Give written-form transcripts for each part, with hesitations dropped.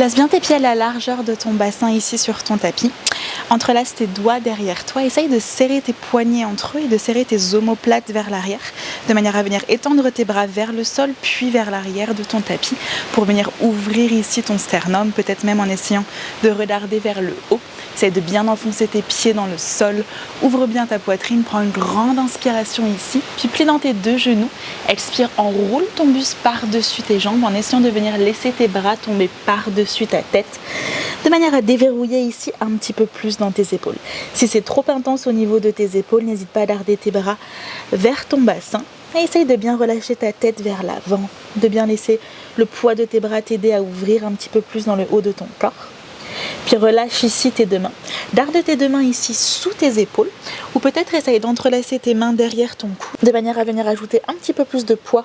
Place bien tes pieds à la largeur de ton bassin ici sur ton tapis. Entrelace tes doigts derrière toi. Essaye de serrer tes poignets entre eux et de serrer tes omoplates vers l'arrière, de manière à venir étendre tes bras vers le sol, puis vers l'arrière de ton tapis, pour venir ouvrir ici ton sternum, peut-être même en essayant de regarder vers le haut. Essaye de bien enfoncer tes pieds dans le sol, ouvre bien ta poitrine, prends une grande inspiration ici, puis plie dans tes deux genoux, expire, enroule ton buste par-dessus tes jambes en essayant de venir laisser tes bras tomber par-dessus ta tête, de manière à déverrouiller ici un petit peu plus dans tes épaules. Si c'est trop intense au niveau de tes épaules, n'hésite pas à garder tes bras vers ton bassin et essaye de bien relâcher ta tête vers l'avant, de bien laisser le poids de tes bras t'aider à ouvrir un petit peu plus dans le haut de ton corps. Puis relâche ici tes deux mains. Garde tes deux mains ici sous tes épaules ou peut-être essaye d'entrelacer tes mains derrière ton cou de manière à venir ajouter un petit peu plus de poids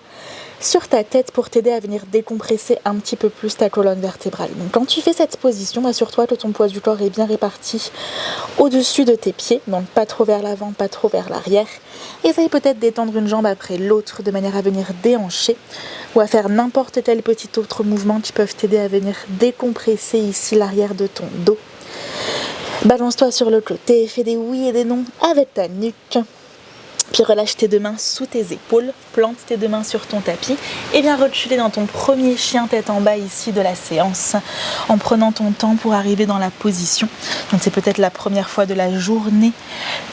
sur ta tête pour t'aider à venir décompresser un petit peu plus ta colonne vertébrale. Donc quand tu fais cette position, assure-toi que ton poids du corps est bien réparti au-dessus de tes pieds, donc pas trop vers l'avant, pas trop vers l'arrière. Essaye peut-être d'étendre une jambe après l'autre de manière à venir déhancher ou à faire n'importe quel petit autre mouvement qui peuvent t'aider à venir décompresser ici l'arrière de ton dos. Balance-toi sur le côté, fais des oui et des non avec ta nuque. Puis relâche tes deux mains sous tes épaules, plante tes deux mains sur ton tapis et viens reculer dans ton premier chien tête en bas ici de la séance en prenant ton temps pour arriver dans la position. Donc c'est peut-être la première fois de la journée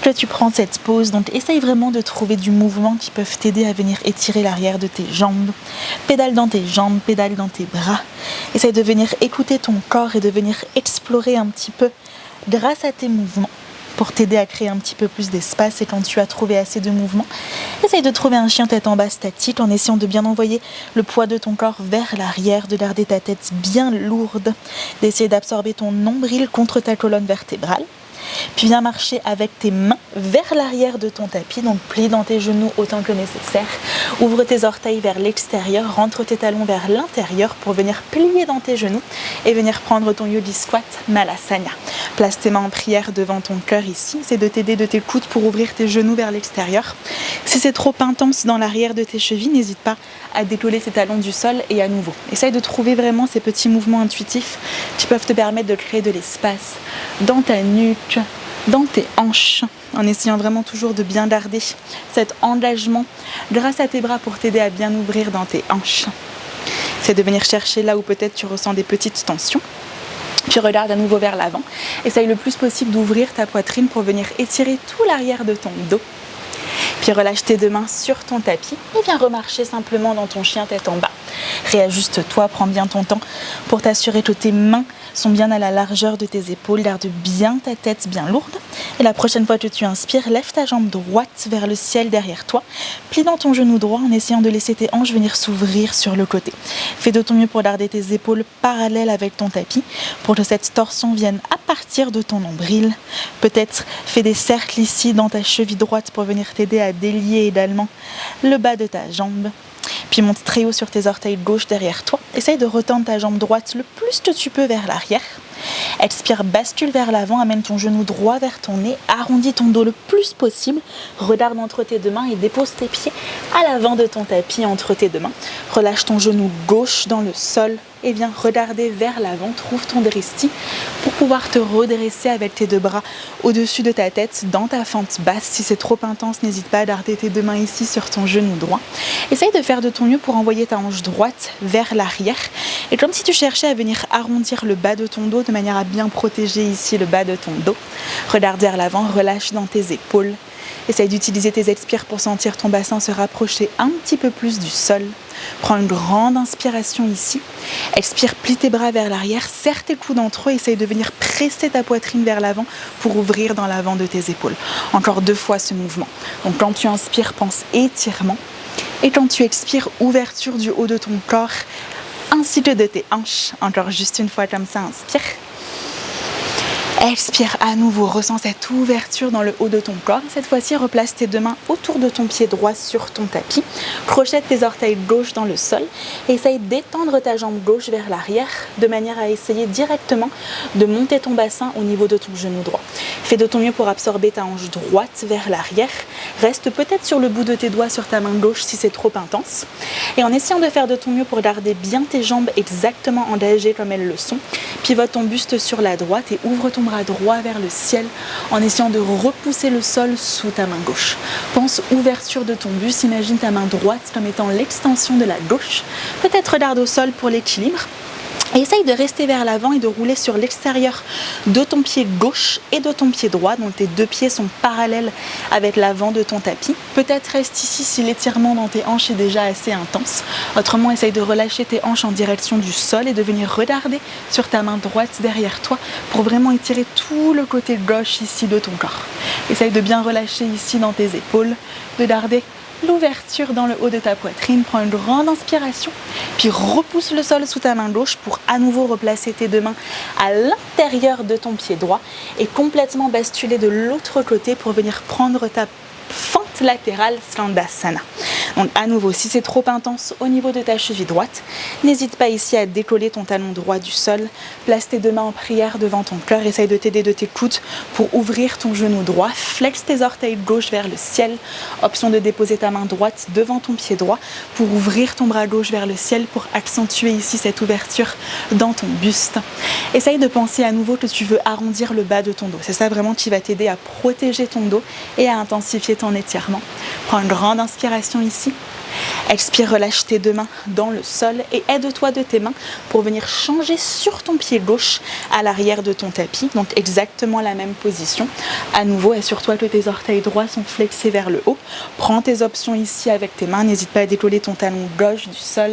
que tu prends cette pause, donc essaye vraiment de trouver du mouvement qui peuvent t'aider à venir étirer l'arrière de tes jambes. Pédale dans tes jambes, pédale dans tes bras. Essaye de venir écouter ton corps et de venir explorer un petit peu grâce à tes mouvements, pour t'aider à créer un petit peu plus d'espace. Et quand tu as trouvé assez de mouvement, essaye de trouver un chien tête en bas statique en essayant de bien envoyer le poids de ton corps vers l'arrière, de garder ta tête bien lourde, d'essayer d'absorber ton nombril contre ta colonne vertébrale. Puis viens marcher avec tes mains vers l'arrière de ton tapis, donc plie dans tes genoux autant que nécessaire. Ouvre tes orteils vers l'extérieur, rentre tes talons vers l'intérieur pour venir plier dans tes genoux et venir prendre ton yogi squat Malasana. Place tes mains en prière devant ton cœur ici, c'est de t'aider de tes coudes pour ouvrir tes genoux vers l'extérieur. Si c'est trop intense dans l'arrière de tes chevilles, n'hésite pas à décoller tes talons du sol et à nouveau. Essaye de trouver vraiment ces petits mouvements intuitifs qui peuvent te permettre de créer de l'espace dans ta nuque, dans tes hanches, en essayant vraiment toujours de bien garder cet engagement grâce à tes bras pour t'aider à bien ouvrir dans tes hanches. C'est de venir chercher là où peut-être tu ressens des petites tensions. Puis regarde à nouveau vers l'avant. Essaye le plus possible d'ouvrir ta poitrine pour venir étirer tout l'arrière de ton dos. Puis relâche tes deux mains sur ton tapis et viens remarcher simplement dans ton chien tête en bas. Réajuste-toi, prends bien ton temps pour t'assurer que tes mains sont bien à la largeur de tes épaules, garde bien ta tête bien lourde. Et la prochaine fois que tu inspires, lève ta jambe droite vers le ciel derrière toi. Plie dans ton genou droit en essayant de laisser tes hanches venir s'ouvrir sur le côté. Fais de ton mieux pour garder tes épaules parallèles avec ton tapis pour que cette torsion vienne à partir de ton nombril. Peut-être fais des cercles ici dans ta cheville droite pour venir t'aider à délier également le bas de ta jambe. Puis monte très haut sur tes orteils gauche derrière toi. Essaye de retendre ta jambe droite le plus que tu peux vers l'arrière. Expire, bascule vers l'avant, amène ton genou droit vers ton nez, arrondis ton dos le plus possible, regarde entre tes deux mains et dépose tes pieds à l'avant de ton tapis entre tes deux mains. Relâche ton genou gauche dans le sol et viens regarder vers l'avant, trouve ton dristi pour pouvoir te redresser avec tes deux bras au-dessus de ta tête dans ta fente basse. Si c'est trop intense, n'hésite pas à garder tes deux mains ici sur ton genou droit. Essaye de faire de ton mieux pour envoyer ta hanche droite vers l'arrière et comme si tu cherchais à venir arrondir le bas de ton dos de manière à bien protéger ici le bas de ton dos. Regarde vers l'avant, relâche dans tes épaules. Essaye d'utiliser tes expires pour sentir ton bassin se rapprocher un petit peu plus du sol. Prends une grande inspiration ici. Expire, plie tes bras vers l'arrière, serre tes coudes entre eux, essaye de venir presser ta poitrine vers l'avant pour ouvrir dans l'avant de tes épaules. Encore 2 fois ce mouvement. Donc quand tu inspires, pense étirement. Et quand tu expires, ouverture du haut de ton corps ainsi que de tes hanches. Encore juste une fois comme ça, inspire. Expire à nouveau, ressens cette ouverture dans le haut de ton corps. Cette fois-ci, replace tes deux mains autour de ton pied droit sur ton tapis. Projette tes orteils gauche dans le sol et essaye d'étendre ta jambe gauche vers l'arrière de manière à essayer directement de monter ton bassin au niveau de ton genou droit. Fais de ton mieux pour absorber ta hanche droite vers l'arrière. Reste peut-être sur le bout de tes doigts sur ta main gauche si c'est trop intense. Et en essayant de faire de ton mieux pour garder bien tes jambes exactement engagées comme elles le sont, pivote ton buste sur la droite et ouvre ton bras droit vers le ciel en essayant de repousser le sol sous ta main gauche. Pense ouverture de ton buste, imagine ta main droite comme étant l'extension de la gauche. Peut-être regarde au sol pour l'équilibre. Et essaye de rester vers l'avant et de rouler sur l'extérieur de ton pied gauche et de ton pied droit. Donc tes deux pieds sont parallèles avec l'avant de ton tapis. Peut-être reste ici si l'étirement dans tes hanches est déjà assez intense. Autrement, essaye de relâcher tes hanches en direction du sol et de venir regarder sur ta main droite derrière toi pour vraiment étirer tout le côté gauche ici de ton corps. Essaye de bien relâcher ici dans tes épaules, de garder l'ouverture dans le haut de ta poitrine. Prends une grande inspiration, puis repousse le sol sous ta main gauche pour à nouveau replacer tes deux mains à l'intérieur de ton pied droit et complètement basculer de l'autre côté pour venir prendre ta fente latérale Slandasana. Donc à nouveau, si c'est trop intense au niveau de ta cheville droite, n'hésite pas ici à décoller ton talon droit du sol. Place tes deux mains en prière devant ton cœur. Essaye de t'aider de tes coudes pour ouvrir ton genou droit. Flexe tes orteils gauche vers le ciel. Option de déposer ta main droite devant ton pied droit pour ouvrir ton bras gauche vers le ciel pour accentuer ici cette ouverture dans ton buste. Essaye de penser à nouveau que tu veux arrondir le bas de ton dos. C'est ça vraiment qui va t'aider à protéger ton dos et à intensifier ton étirement. Prends une grande inspiration ici. Expire, relâche tes deux mains dans le sol et aide-toi de tes mains pour venir changer sur ton pied gauche à l'arrière de ton tapis. Donc exactement la même position. À nouveau, assure-toi que tes orteils droits sont flexés vers le haut. Prends tes options ici avec tes mains. N'hésite pas à décoller ton talon gauche du sol.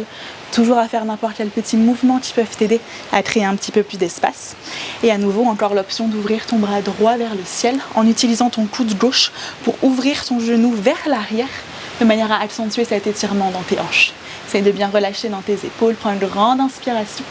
Toujours à faire n'importe quel petit mouvement qui peuvent t'aider à créer un petit peu plus d'espace. Et à nouveau, encore l'option d'ouvrir ton bras droit vers le ciel en utilisant ton coude gauche pour ouvrir ton genou vers l'arrière de manière à accentuer cet étirement dans tes hanches. Essaye de bien relâcher dans tes épaules. Prends une grande inspiration.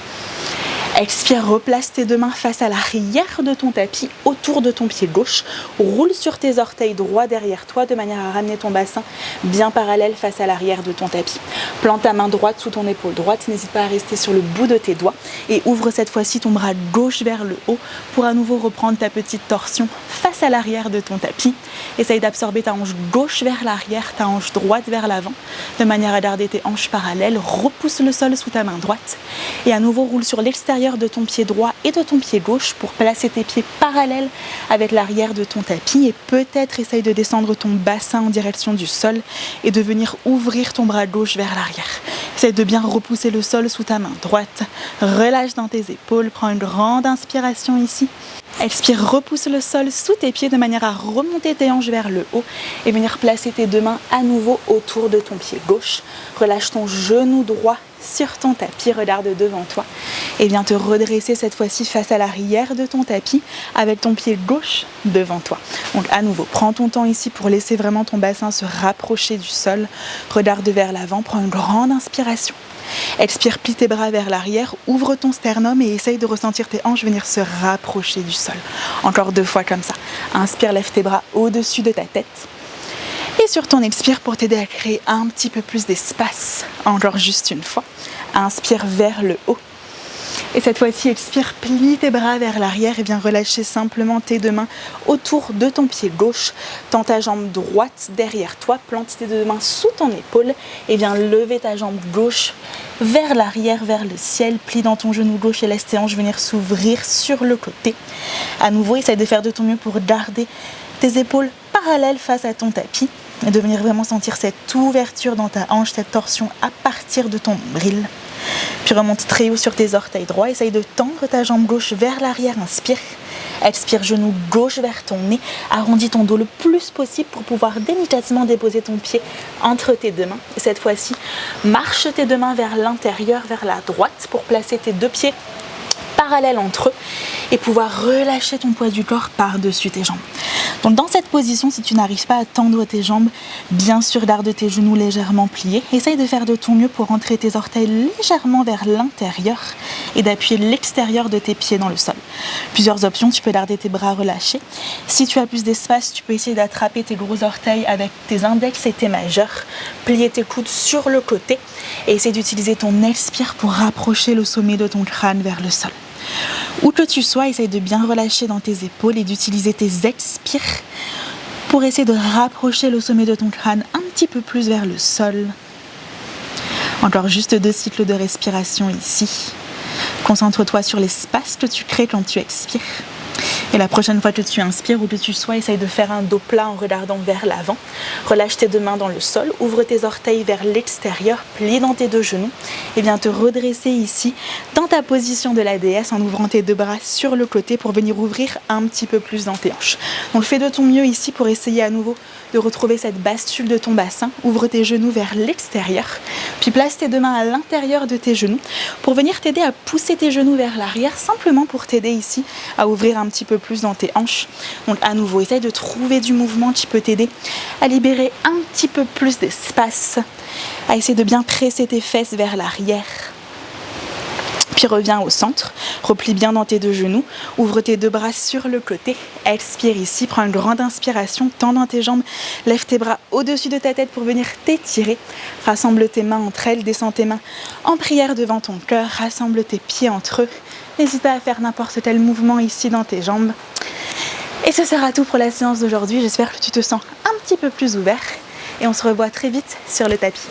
Expire, replace tes deux mains face à l'arrière de ton tapis, autour de ton pied gauche. Roule sur tes orteils droits derrière toi de manière à ramener ton bassin bien parallèle face à l'arrière de ton tapis. Plante ta main droite sous ton épaule droite. N'hésite pas à rester sur le bout de tes doigts. Et ouvre cette fois-ci ton bras gauche vers le haut pour à nouveau reprendre ta petite torsion face à l'arrière de ton tapis. Essaye d'absorber ta hanche gauche vers l'arrière, ta hanche droite vers l'avant, de manière à garder tes hanches parallèles. Repousse le sol sous ta main droite. Et à nouveau, roule sur l'extérieur de ton pied droit et de ton pied gauche pour placer tes pieds parallèles avec l'arrière de ton tapis et peut-être essaye de descendre ton bassin en direction du sol et de venir ouvrir ton bras gauche vers l'arrière. Essaye de bien repousser le sol sous ta main droite. Relâche dans tes épaules, prends une grande inspiration ici. Expire, repousse le sol sous tes pieds de manière à remonter tes hanches vers le haut et venir placer tes deux mains à nouveau autour de ton pied gauche. Relâche ton genou droit sur ton tapis, regarde devant toi et viens te redresser cette fois-ci face à l'arrière de ton tapis avec ton pied gauche devant toi. Donc à nouveau, prends ton temps ici pour laisser vraiment ton bassin se rapprocher du sol. Regarde vers l'avant, prends une grande inspiration. Expire, plie tes bras vers l'arrière, ouvre ton sternum et essaye de ressentir tes hanches venir se rapprocher du sol. Encore 2 fois comme ça. Inspire, lève tes bras au-dessus de ta tête. Et sur ton expire pour t'aider à créer un petit peu plus d'espace, encore juste une fois. Inspire vers le haut. Et cette fois-ci, expire, plie tes bras vers l'arrière et viens relâcher simplement tes deux mains autour de ton pied gauche. Tends ta jambe droite derrière toi, plante tes deux mains sous ton épaule et viens lever ta jambe gauche vers l'arrière, vers le ciel. Plie dans ton genou gauche et laisse tes hanches venir s'ouvrir sur le côté. À nouveau, essaye de faire de ton mieux pour garder tes épaules parallèles face à ton tapis et de venir vraiment sentir cette ouverture dans ta hanche, cette torsion à partir de ton nombril. Puis remonte très haut sur tes orteils droits. Essaye de tendre ta jambe gauche vers l'arrière. Inspire. Expire, genou gauche vers ton nez. Arrondis ton dos le plus possible pour pouvoir délicatement déposer ton pied entre tes deux mains. Et cette fois-ci, marche tes deux mains vers l'intérieur, vers la droite pour placer tes deux pieds parallèles entre eux et pouvoir relâcher ton poids du corps par-dessus tes jambes. Donc dans cette position, si tu n'arrives pas à tendre tes jambes, bien sûr garde tes genoux légèrement pliés. Essaye de faire de ton mieux pour rentrer tes orteils légèrement vers l'intérieur et d'appuyer l'extérieur de tes pieds dans le sol. Plusieurs options, tu peux garder tes bras relâchés. Si tu as plus d'espace, tu peux essayer d'attraper tes gros orteils avec tes index et tes majeurs, plier tes coudes sur le côté et essayer d'utiliser ton expire pour rapprocher le sommet de ton crâne vers le sol. Où que tu sois, essaye de bien relâcher dans tes épaules et d'utiliser tes expires pour essayer de rapprocher le sommet de ton crâne un petit peu plus vers le sol. Encore juste 2 cycles de respiration ici. Concentre-toi sur l'espace que tu crées quand tu expires. Et la prochaine fois que tu inspires, où que tu sois, essaye de faire un dos plat en regardant vers l'avant. Relâche tes 2 mains dans le sol, ouvre tes orteils vers l'extérieur, plie dans tes 2 genoux et viens te redresser ici dans ta position de la déesse en ouvrant tes 2 bras sur le côté pour venir ouvrir un petit peu plus dans tes hanches. Donc fais de ton mieux ici pour essayer à nouveau de retrouver cette bascule de ton bassin. Ouvre tes genoux vers l'extérieur, puis place tes 2 mains à l'intérieur de tes genoux pour venir t'aider à pousser tes genoux vers l'arrière, simplement pour t'aider ici à ouvrir un petit peu plus dans tes hanches. Donc à nouveau, essaye de trouver du mouvement qui peut t'aider à libérer un petit peu plus d'espace, à essayer de bien presser tes fesses vers l'arrière. Puis reviens au centre, replie bien dans tes 2 genoux, ouvre tes 2 bras sur le côté, expire ici, prends une grande inspiration, tends dans tes jambes, lève tes bras au-dessus de ta tête pour venir t'étirer, rassemble tes mains entre elles, descends tes mains en prière devant ton cœur, rassemble tes pieds entre eux, n'hésite pas à faire n'importe quel mouvement ici dans tes jambes. Et ce sera tout pour la séance d'aujourd'hui, j'espère que tu te sens un petit peu plus ouvert et on se revoit très vite sur le tapis.